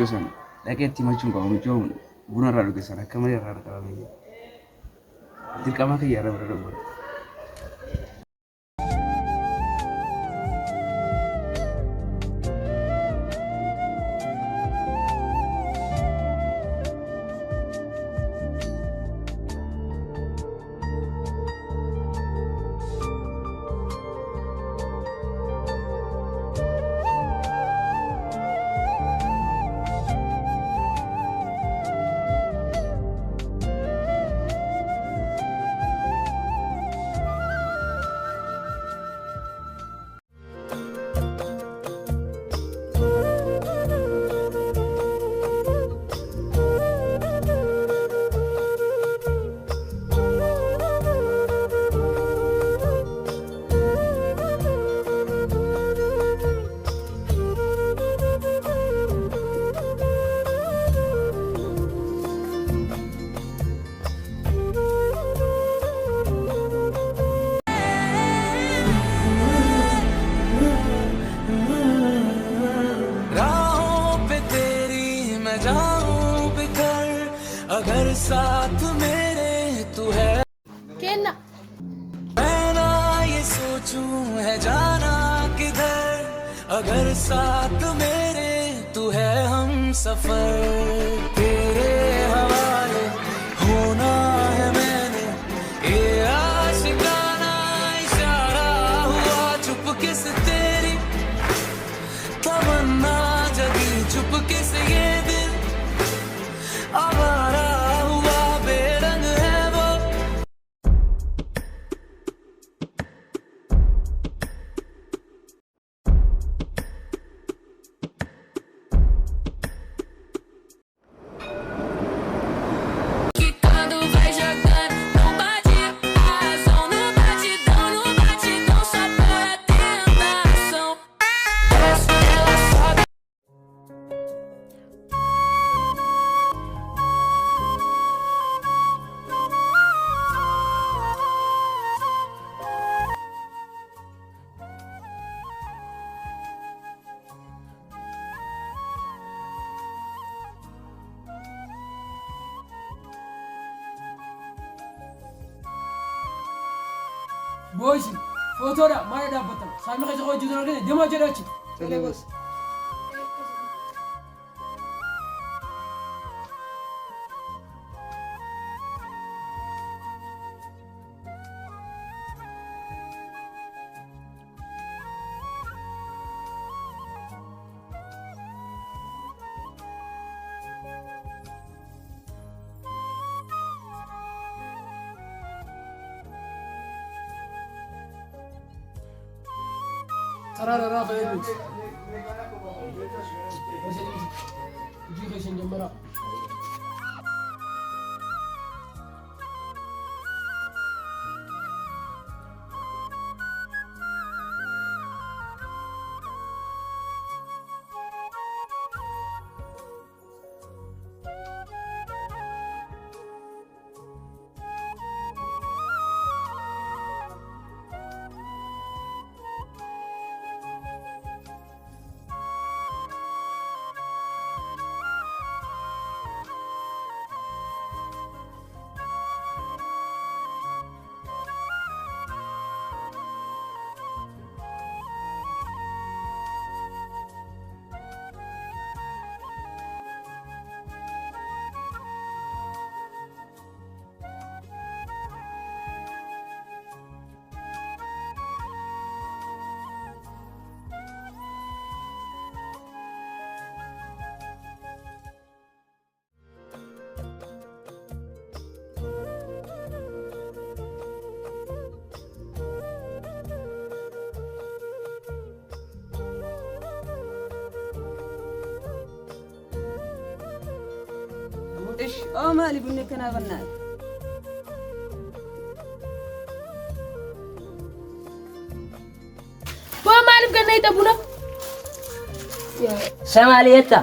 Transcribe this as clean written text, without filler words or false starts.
san dhaqeetti machuun qabu michoo buna irraa dhuge sana akka malee irraa qabamee dirqama kiyya irra bira darbu. अगर साथ मेरे तू है केना मैं ना ये सोचूं है जाना किधर अगर साथ मेरे तू है हम सफर तेरे हवाले होना है मैंने ये आशिकाना इशारा हुआ चुपके से तेरी तमन्ना जगी चुपके से ये दिल आवारा हुआ बेरंग है वो Quando vai jogando, não bate a ação, no batidão, só por a tentação. Desce, ela sobe. Boys, foto dah, mana dah betul. Sama kerja kau jual lagi, dia macam apa? Boleh bos. Rara bayar. Juga senjam berak. إيش مالي بنك أنا بنات Ba malim kan na ita buna. Sama Alieta.